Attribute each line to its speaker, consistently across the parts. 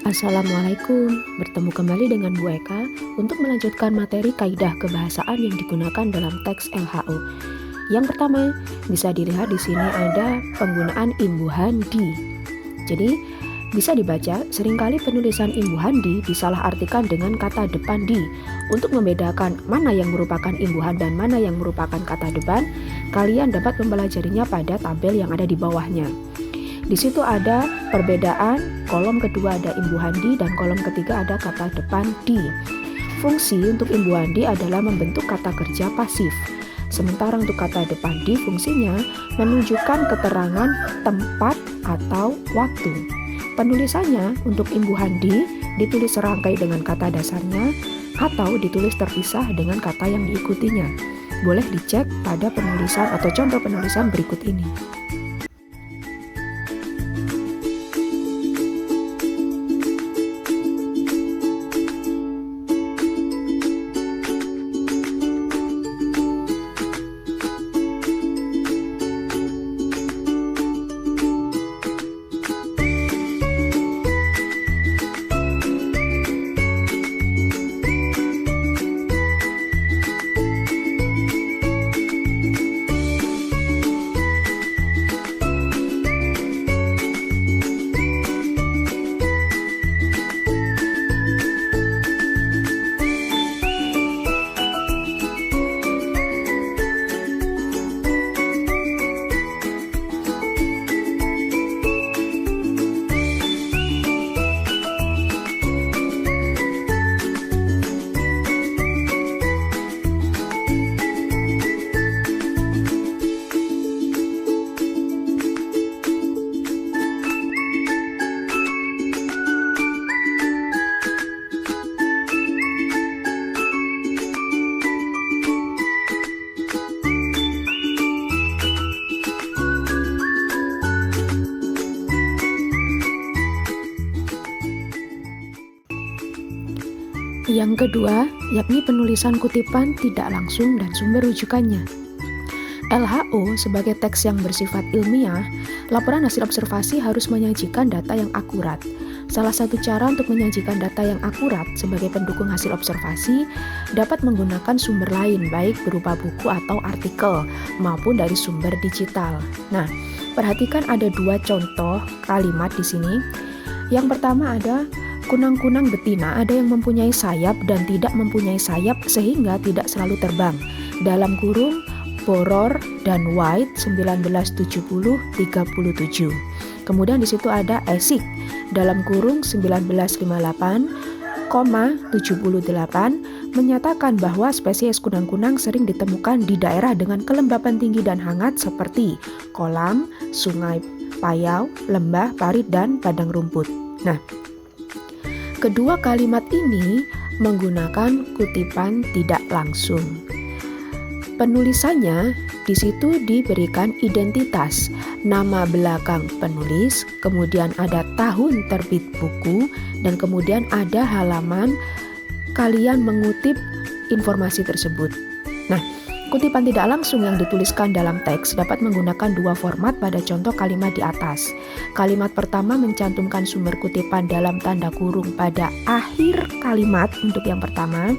Speaker 1: Assalamualaikum, bertemu kembali dengan Bu Eka untuk melanjutkan materi kaidah kebahasaan yang digunakan dalam teks LHO. Yang pertama, bisa dilihat di sini ada penggunaan imbuhan di. Jadi, bisa dibaca, seringkali penulisan imbuhan di disalahartikan dengan kata depan di. Untuk membedakan mana yang merupakan imbuhan dan mana yang merupakan kata depan, kalian dapat mempelajarinya pada tabel yang ada di bawahnya. Di situ ada perbedaan, kolom kedua ada imbuhan di dan kolom ketiga ada kata depan di. Fungsi untuk imbuhan di adalah membentuk kata kerja pasif. Sementara untuk kata depan di fungsinya menunjukkan keterangan tempat atau waktu. Penulisannya untuk imbuhan di ditulis serangkai dengan kata dasarnya atau ditulis terpisah dengan kata yang diikutinya. Boleh dicek pada penulisan atau contoh penulisan berikut ini. Yang kedua, yakni penulisan kutipan tidak langsung dan sumber rujukannya. LHO sebagai teks yang bersifat ilmiah, laporan hasil observasi harus menyajikan data yang akurat. Salah satu cara untuk menyajikan data yang akurat sebagai pendukung hasil observasi dapat menggunakan sumber lain, baik berupa buku atau artikel, maupun dari sumber digital. Nah, perhatikan ada dua contoh kalimat di sini. Yang pertama ada kunang-kunang betina ada yang mempunyai sayap dan tidak mempunyai sayap sehingga tidak selalu terbang. Dalam kurung Boror dan White 1970-37. Kemudian di situ ada Esik dalam kurung 1958,78 menyatakan bahwa spesies kunang-kunang sering ditemukan di daerah dengan kelembapan tinggi dan hangat seperti kolam, sungai, payau, lembah, parit, dan padang rumput. Nah, kedua kalimat ini menggunakan kutipan tidak langsung. Penulisannya di situ diberikan identitas, nama belakang penulis, kemudian ada tahun terbit buku, dan kemudian ada halaman kalian mengutip informasi tersebut. Nah, kutipan tidak langsung yang dituliskan dalam teks dapat menggunakan dua format pada contoh kalimat di atas. Kalimat pertama mencantumkan sumber kutipan dalam tanda kurung pada akhir kalimat untuk yang pertama.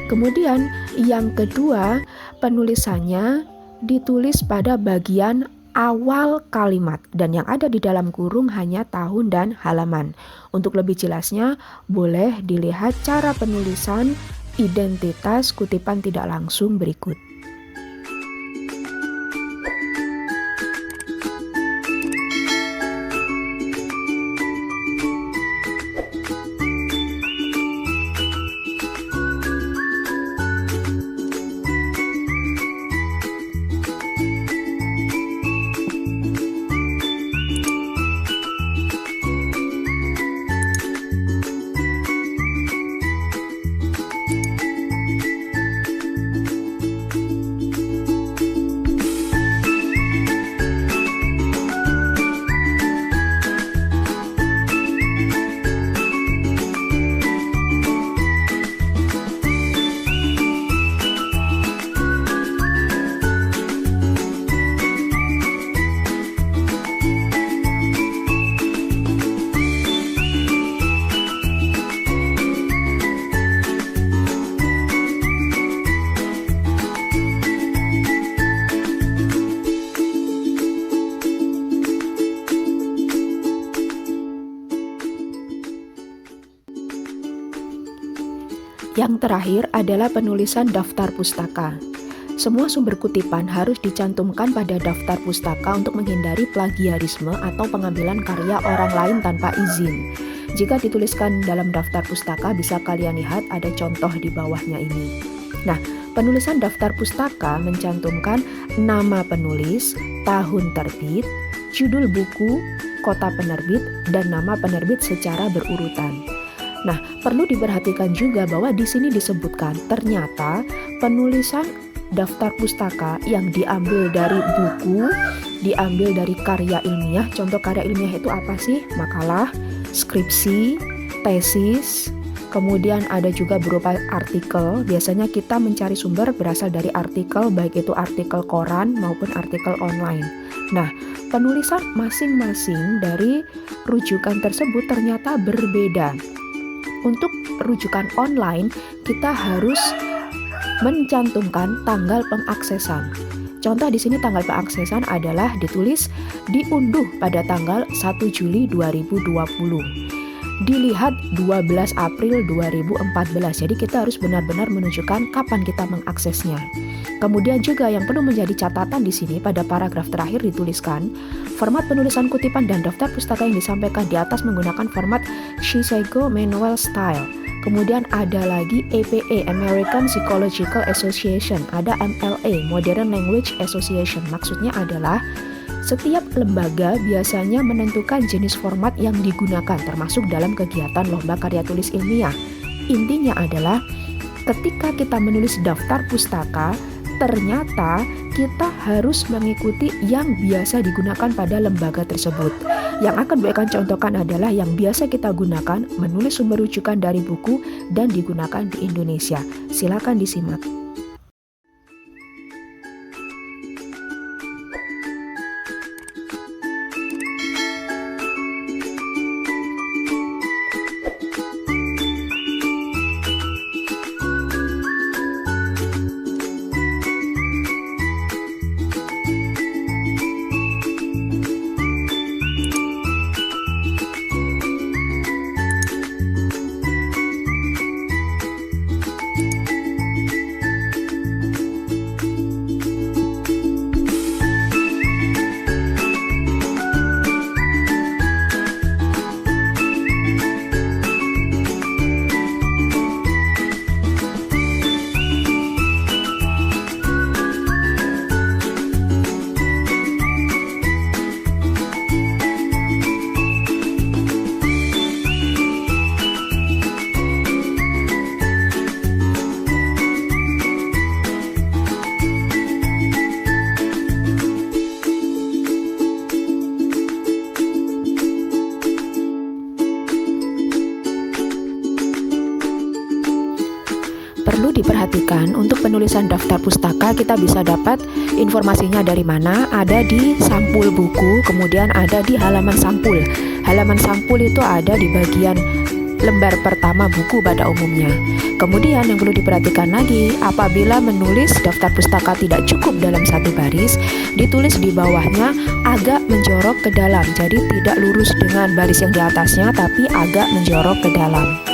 Speaker 1: Kemudian yang kedua, penulisannya ditulis pada bagian awal kalimat dan yang ada di dalam kurung hanya tahun dan halaman. Untuk lebih jelasnya, boleh dilihat cara penulisan identitas kutipan tidak langsung berikut. Yang terakhir adalah penulisan daftar pustaka. Semua sumber kutipan harus dicantumkan pada daftar pustaka untuk menghindari plagiarisme atau pengambilan karya orang lain tanpa izin. Jika dituliskan dalam daftar pustaka, bisa kalian lihat ada contoh di bawahnya ini. Nah, penulisan daftar pustaka mencantumkan nama penulis, tahun terbit, judul buku, kota penerbit, dan nama penerbit secara berurutan. Nah, perlu diperhatikan juga bahwa di sini disebutkan ternyata penulisan daftar pustaka yang diambil dari buku, diambil dari karya ilmiah. Contoh karya ilmiah itu apa sih? Makalah, skripsi, tesis, kemudian ada juga berupa artikel. Biasanya kita mencari sumber berasal dari artikel, baik itu artikel koran maupun artikel online. Nah, penulisan masing-masing dari rujukan tersebut ternyata berbeda. Untuk rujukan online, kita harus mencantumkan tanggal pengaksesan. Contoh di sini tanggal pengaksesan adalah ditulis diunduh pada tanggal 1 Juli 2020. Dilihat 12 April 2014. Jadi kita harus benar-benar menunjukkan kapan kita mengaksesnya. Kemudian juga yang perlu menjadi catatan di sini pada paragraf terakhir dituliskan format penulisan kutipan dan daftar pustaka yang disampaikan di atas menggunakan format Shiseigo Manual Style. Kemudian ada lagi APA, American Psychological Association, ada MLA, Modern Language Association. Maksudnya adalah setiap lembaga biasanya menentukan jenis format yang digunakan, termasuk dalam kegiatan lomba karya tulis ilmiah. Intinya adalah ketika kita menulis daftar pustaka, ternyata kita harus mengikuti yang biasa digunakan pada lembaga tersebut. Yang akan Bu Eka contohkan adalah yang biasa kita gunakan menulis sumber rujukan dari buku dan digunakan di Indonesia. Silakan disimak. Perlu diperhatikan untuk penulisan daftar pustaka kita bisa dapat informasinya dari mana, ada di sampul buku, kemudian ada di halaman sampul. Halaman sampul itu ada di bagian lembar pertama buku pada umumnya. Kemudian yang perlu diperhatikan lagi, apabila menulis daftar pustaka tidak cukup dalam satu baris, ditulis di bawahnya agak menjorok ke dalam. Jadi tidak lurus dengan baris yang di atasnya, tapi agak menjorok ke dalam.